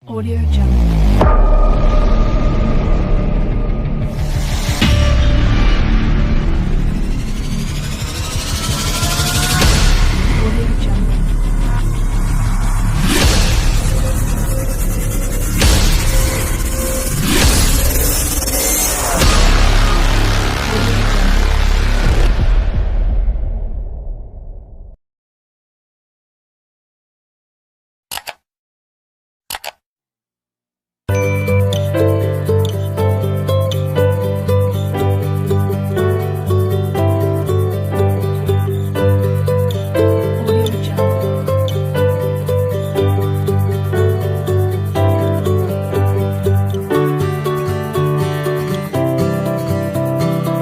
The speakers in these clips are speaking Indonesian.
Audio Jungle. Audio Jungle. Audio Jungle. Audio Jungle.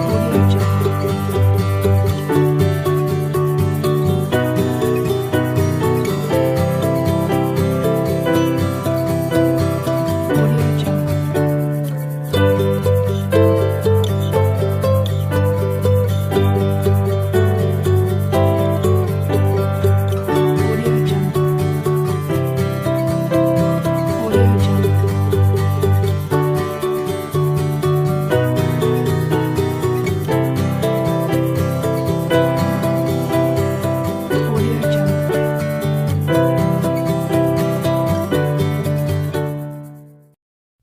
Audio Jungle. Audio Jungle.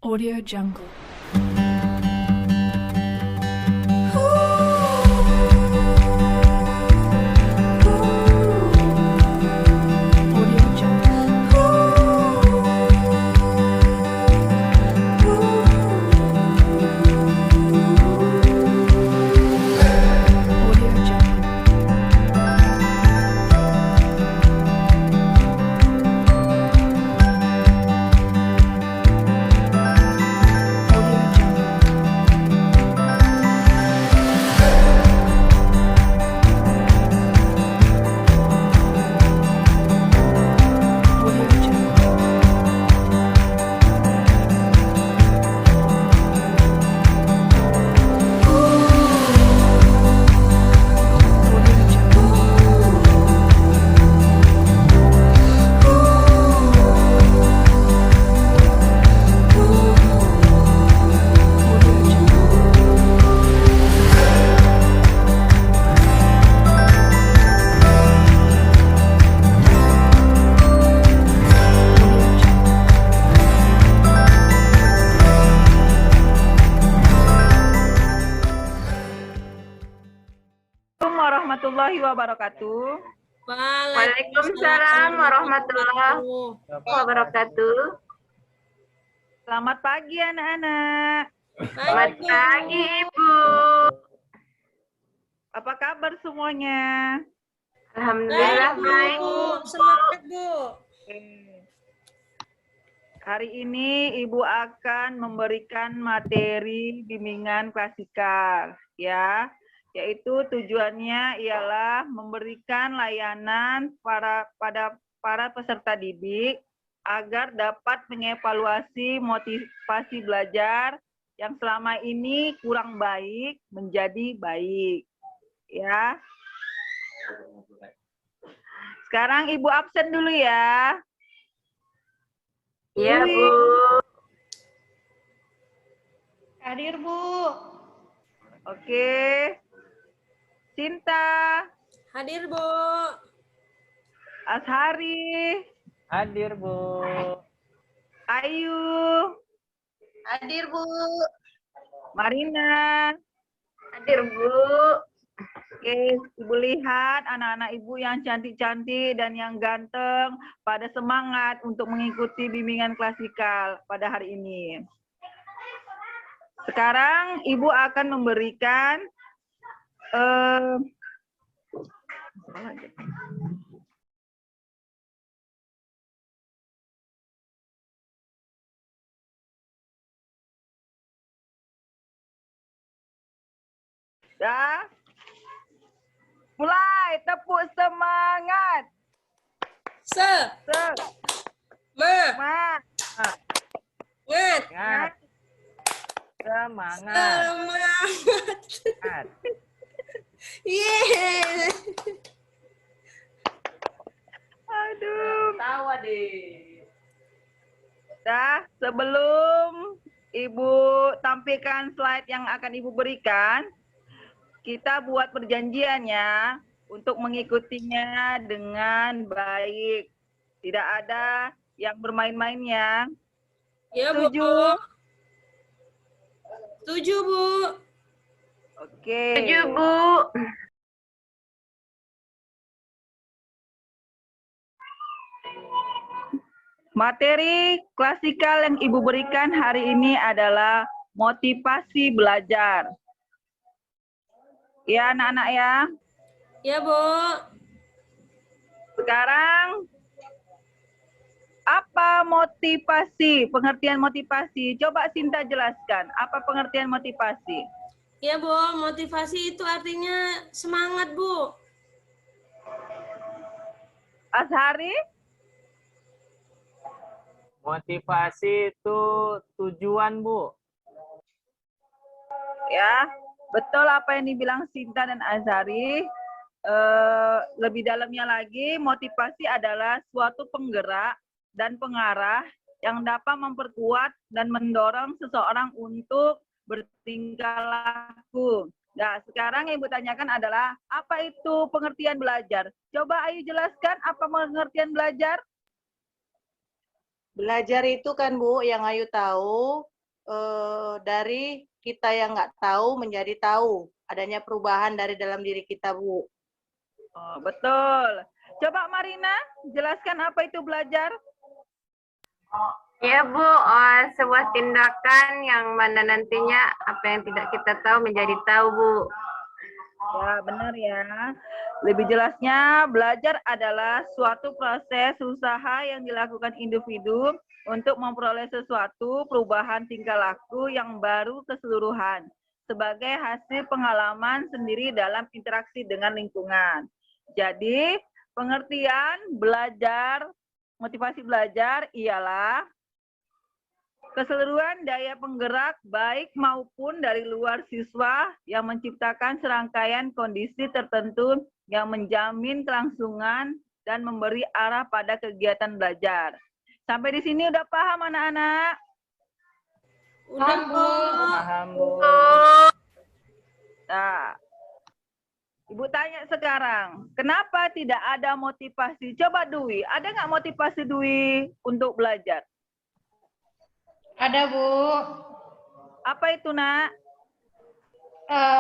Audio Jungle. Audio Jungle. Audio Jungle. Audio Jungle. Audio Jungle. Audio Jungle. Audio Jungle. Audio Jungle. Audio Jungle. Audio Jungle. Assalamualaikum warahmatullahi wabarakatuh. Waalaikumsalam warahmatullahi wabarakatuh. Selamat pagi anak-anak. Selamat pagi Ibu. Apa kabar semuanya? Alhamdulillah baik. Semangat Bu. Hari ini Ibu akan memberikan materi bimbingan klasikal ya, yaitu tujuannya ialah memberikan layanan pada para peserta didik agar dapat mengevaluasi motivasi belajar yang selama ini kurang baik menjadi baik. Ya. Sekarang Ibu absen dulu ya. Iya Bu. Hadir Bu. Oke. Cinta, Hadir Bu. Ashari, Hadir, Bu. Ayu, Hadir Bu. Marina. Hadir Bu. Oke, Ibu lihat anak-anak Ibu yang cantik-cantik dan yang ganteng pada semangat untuk mengikuti bimbingan klasikal pada hari ini. Sekarang Ibu akan memberikan dah. Mulai, tepuk semangat. Semangat. Semangat. Semangat. Semangat. Semangat. Yeay. Aduh. Tawa deh. Dah, sebelum Ibu tampilkan slide yang akan Ibu berikan, kita buat perjanjian ya untuk mengikutinya dengan baik. Tidak ada yang bermain-main ya. Ya, Bu. Setuju? Setuju, Bu. Oke. Setuju, Bu. Materi klasikal yang Ibu berikan hari ini adalah motivasi belajar. Ya, anak-anak ya. Ya, Bu. Sekarang, apa motivasi? Pengertian motivasi. Coba Sinta jelaskan, apa pengertian motivasi? Ya, Bu. Motivasi itu artinya semangat, Bu. Azhari? Motivasi itu tujuan, Bu. Ya, betul apa yang dibilang Sinta dan Azhari. Lebih dalamnya lagi, motivasi adalah suatu penggerak dan pengarah yang dapat memperkuat dan mendorong seseorang untuk bertingkah laku. Nah, sekarang yang Ibu tanyakan adalah, apa itu pengertian belajar? Coba Ayu jelaskan apa pengertian belajar? Belajar itu kan Bu, yang Ayu tahu, dari kita yang nggak tahu menjadi tahu. Adanya perubahan dari dalam diri kita, Bu. Oh, betul. Coba Marina, jelaskan apa itu belajar? Ya, Bu. Sebuah tindakan yang mana nantinya apa yang tidak kita tahu menjadi tahu, Bu. Ya, benar ya. Lebih jelasnya, belajar adalah suatu proses usaha yang dilakukan individu untuk memperoleh sesuatu perubahan tingkah laku yang baru keseluruhan sebagai hasil pengalaman sendiri dalam interaksi dengan lingkungan. Jadi, pengertian belajar, motivasi belajar ialah keseluruhan daya penggerak baik maupun dari luar siswa yang menciptakan serangkaian kondisi tertentu yang menjamin kelangsungan dan memberi arah pada kegiatan belajar. Sampai di sini udah paham anak-anak? Udah, Bu. Paham, Bu. Nah, Ibu tanya sekarang, kenapa tidak ada motivasi? Coba Dwi, ada nggak motivasi Dwi untuk belajar? Ada Bu. Apa itu nak?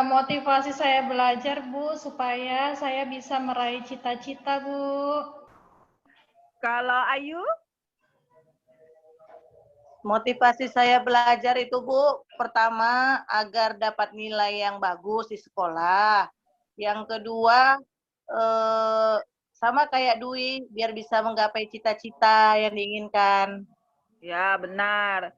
Motivasi saya belajar Bu, supaya saya bisa meraih cita-cita Bu. Kalau Ayu? Motivasi saya belajar itu Bu, pertama agar dapat nilai yang bagus di sekolah. Yang kedua, sama kayak Dwi, biar bisa menggapai cita-cita yang diinginkan. Ya, benar.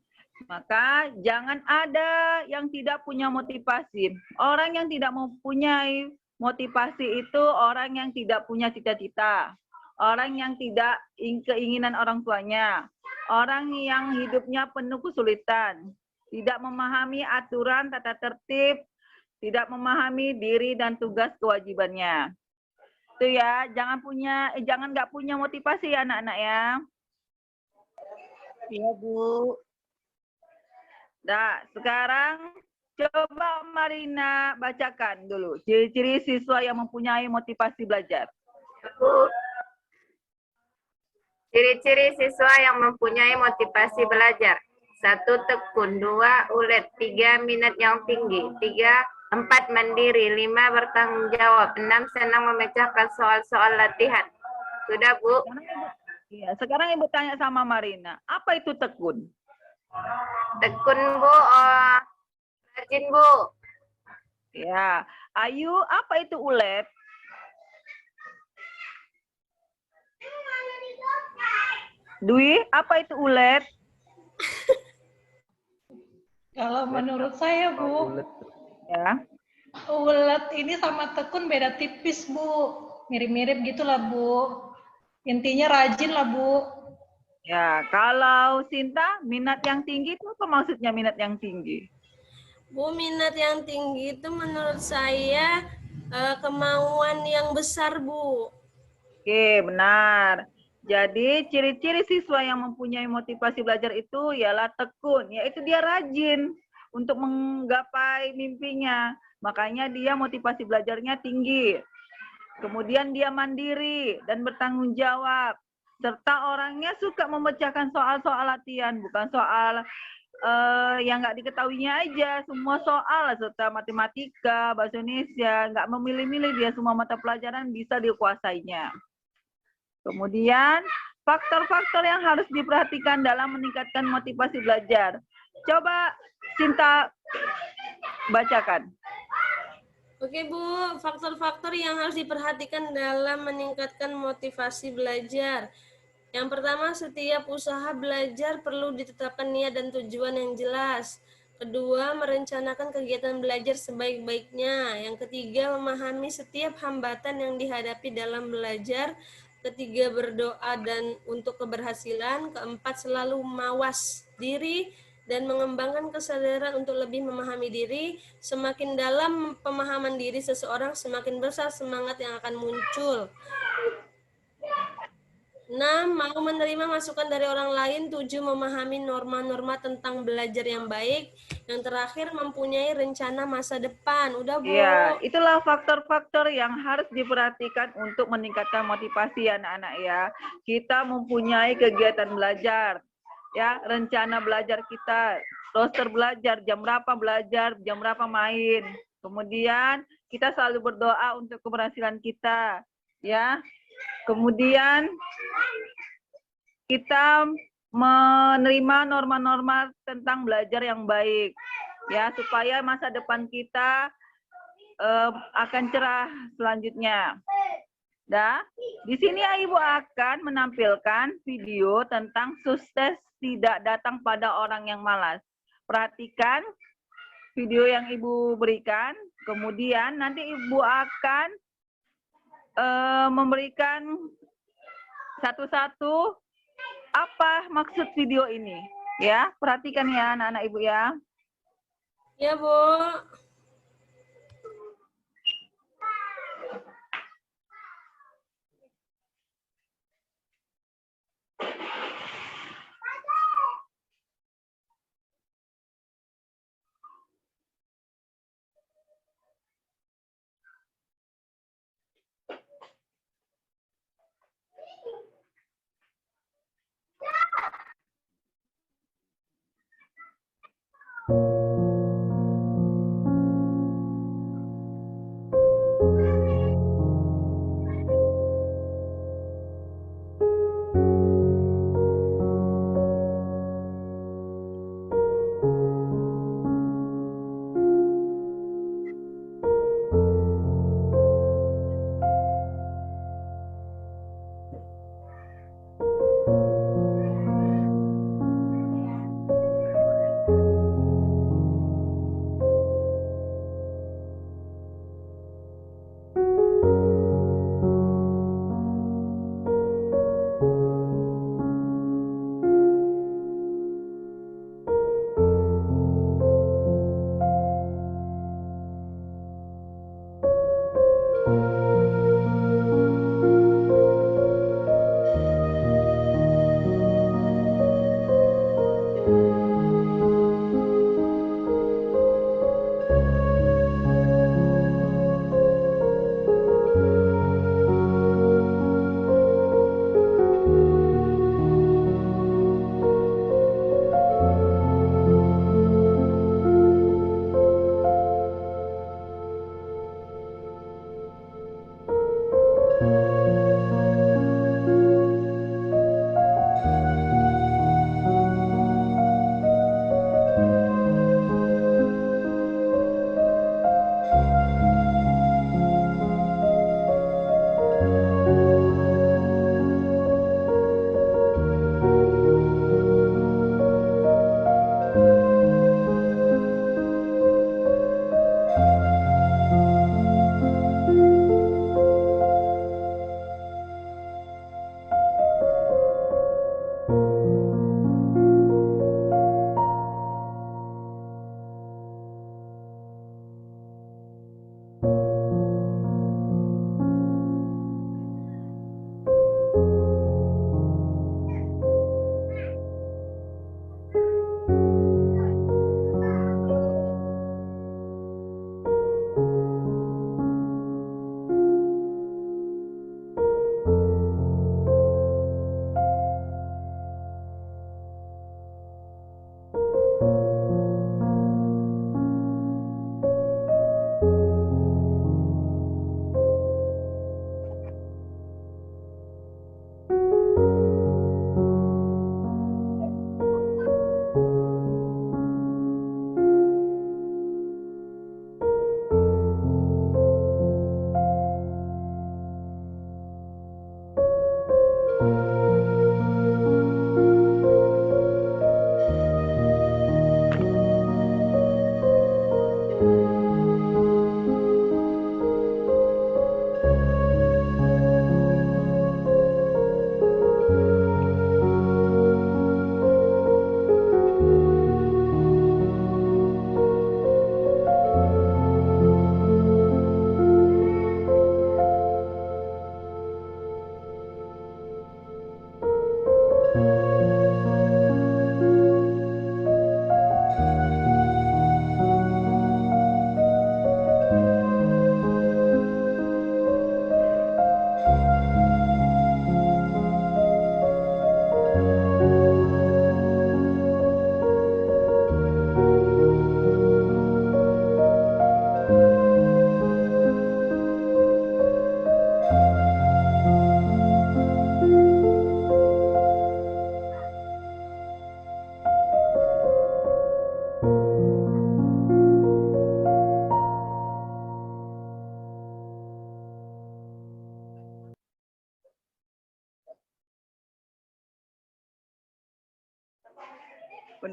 Maka jangan ada yang tidak punya motivasi. Orang yang tidak mempunyai motivasi itu orang yang tidak punya cita-cita. Orang yang tidak keinginan orang tuanya. Orang yang hidupnya penuh kesulitan. Tidak memahami aturan tata tertib. Tidak memahami diri dan tugas kewajibannya. Itu ya, jangan nggak punya motivasi ya anak-anak ya. Iya Bu. Nah, sekarang coba Marina bacakan dulu ciri-ciri siswa yang mempunyai motivasi belajar. Bu. Ciri-ciri siswa yang mempunyai motivasi belajar. 1. Tekun. 2. Ulet. 3. Minat yang tinggi. 4. Mandiri. 5. Bertanggung jawab. 6. Senang memecahkan soal-soal latihan. Sudah, Bu? Sekarang Ibu tanya sama Marina, apa itu tekun? Tekun, Bu. Rajin, Bu. Ya, Ayu, apa itu ulet? Dwi, apa itu ulet? Kalau menurut saya Bu, Ya, ulet ini sama tekun beda tipis Bu. Mirip-mirip gitulah Bu. Intinya rajin lah Bu. ya. Kalau Sinta, minat yang tinggi itu apa maksudnya minat yang tinggi? Bu, minat yang tinggi itu menurut saya kemauan yang besar, Bu. Oke, benar. Jadi ciri-ciri siswa yang mempunyai motivasi belajar itu ialah tekun, yaitu dia rajin untuk menggapai mimpinya. Makanya dia motivasi belajarnya tinggi. Kemudian dia mandiri dan bertanggung jawab. Serta orangnya suka memecahkan soal-soal latihan, bukan soal yang nggak diketahuinya aja. Semua soal, serta matematika, bahasa Indonesia, nggak memilih-milih, dia semua mata pelajaran bisa dikuasainya. Kemudian, faktor-faktor yang harus diperhatikan dalam meningkatkan motivasi belajar. Coba Sinta bacakan. Oke Bu, faktor-faktor yang harus diperhatikan dalam meningkatkan motivasi belajar. Yang pertama, setiap usaha belajar perlu ditetapkan niat dan tujuan yang jelas. Kedua, merencanakan kegiatan belajar sebaik-baiknya. Yang ketiga, memahami setiap hambatan yang dihadapi dalam belajar. Ketiga, berdoa dan untuk keberhasilan. Keempat, selalu mawas diri dan mengembangkan kesadaran untuk lebih memahami diri. Semakin dalam pemahaman diri seseorang, semakin besar semangat yang akan muncul. 6. Mau menerima masukan dari orang lain. 7. Memahami norma-norma tentang belajar yang baik. Yang terakhir, mempunyai rencana masa depan. Udah, Bu? Ya, itulah faktor-faktor yang harus diperhatikan untuk meningkatkan motivasi anak-anak ya. Kita mempunyai kegiatan belajar, ya, rencana belajar kita, roster belajar, jam berapa main. Kemudian kita selalu berdoa untuk keberhasilan kita, ya. Kemudian kita menerima norma-norma tentang belajar yang baik, ya, supaya masa depan kita akan cerah selanjutnya. Di sini Ibu akan menampilkan video tentang sukses tidak datang pada orang yang malas. Perhatikan video yang Ibu berikan, kemudian nanti Ibu akan memberikan satu-satu apa maksud video ini. Ya, perhatikan ya anak-anak Ibu ya. Ya, Bu.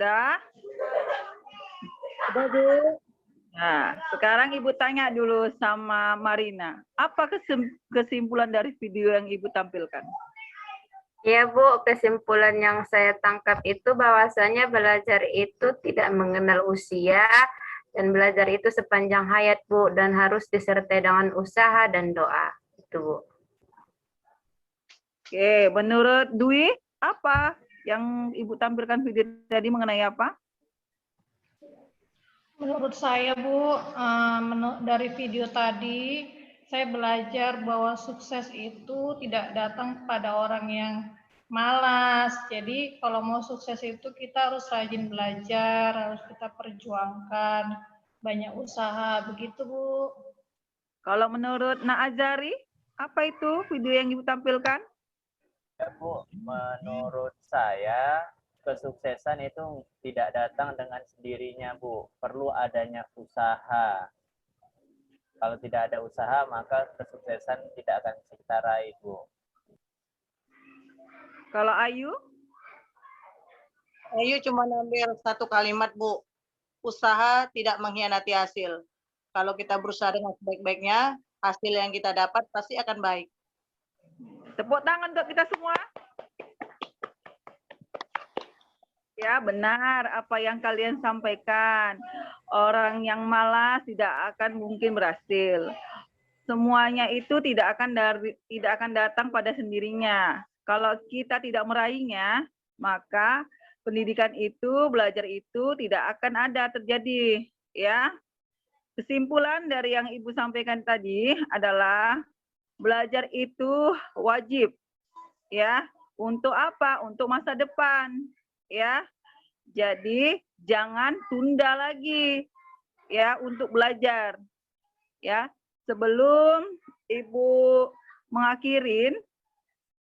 Sudah? Nah, sekarang Ibu tanya dulu sama Marina. Apa kesimpulan dari video yang Ibu tampilkan? Ya Bu, kesimpulan yang saya tangkap itu bahwasanya belajar itu tidak mengenal usia dan belajar itu sepanjang hayat Bu dan harus disertai dengan usaha dan doa. Itu Bu. Oke, menurut Dwi, apa yang Ibu tampilkan video tadi mengenai apa? Menurut saya, Bu, dari video tadi, saya belajar bahwa sukses itu tidak datang pada orang yang malas. Jadi, kalau mau sukses itu kita harus rajin belajar, harus kita perjuangkan, banyak usaha, begitu, Bu. Kalau menurut Naazari, apa itu video yang Ibu tampilkan? Ya Bu, menurut saya kesuksesan itu tidak datang dengan sendirinya Bu, perlu adanya usaha. Kalau tidak ada usaha maka kesuksesan tidak akan bisa kita raih Bu. Kalau Ayu? Ayu cuma ambil satu kalimat, Bu. Usaha tidak mengkhianati hasil. Kalau kita berusaha dengan sebaik-baiknya, hasil yang kita dapat pasti akan baik. Tepuk tangan untuk kita semua. Ya, benar apa yang kalian sampaikan. Orang yang malas tidak akan mungkin berhasil. Semuanya itu tidak akan datang pada sendirinya. Kalau kita tidak meraihnya, maka pendidikan itu, belajar itu tidak akan ada terjadi, ya. Kesimpulan dari yang Ibu sampaikan tadi adalah belajar itu wajib, ya. Untuk apa? Untuk masa depan, ya. Jadi jangan tunda lagi, ya, untuk belajar, ya. Sebelum Ibu mengakhirin,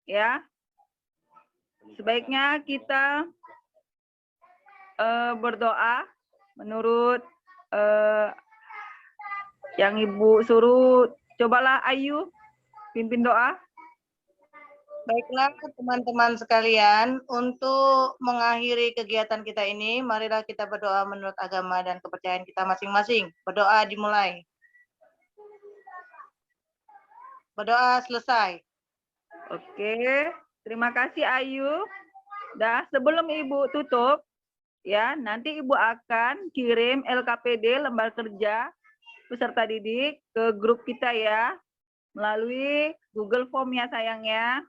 ya, sebaiknya kita berdoa menurut yang Ibu suruh. Cobalah Ayu pimpin doa. Baiklah teman-teman sekalian, untuk mengakhiri kegiatan kita ini, marilah kita berdoa menurut agama dan kepercayaan kita masing-masing. Berdoa dimulai. Berdoa selesai. Oke, terima kasih Ayu. Dah, sebelum Ibu tutup, ya, nanti Ibu akan kirim LKPD lembar kerja peserta didik ke grup kita ya, melalui Google Form ya sayang ya.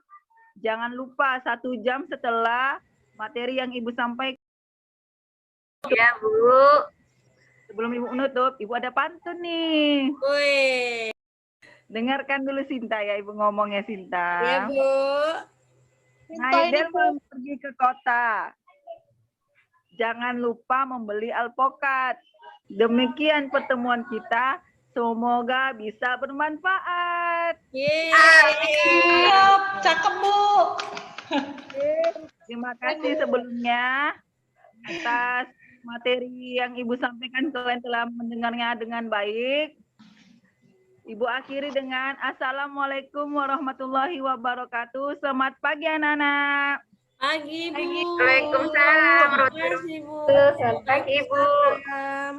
Jangan lupa 1 jam setelah materi yang Ibu sampaikan. Ya Bu. Sebelum Ibu menutup, Ibu ada pantun nih. Wih. Dengarkan dulu Sinta ya, Ibu ngomongnya Sinta. Ya, Bu. Naidel mau pergi ke kota. Jangan lupa membeli alpukat. Demikian pertemuan kita. Semoga bisa bermanfaat. Yeay. Siap, cakep, Bu. Terima kasih sebelumnya atas materi yang Ibu sampaikan. Kalian telah mendengarnya dengan baik. Ibu akhiri dengan Assalamualaikum warahmatullahi wabarakatuh. Selamat pagi anak-anak. Pagi, Bu. Waalaikumsalam. Terima kasih, Bu. Selamat pagi Bu. Salam.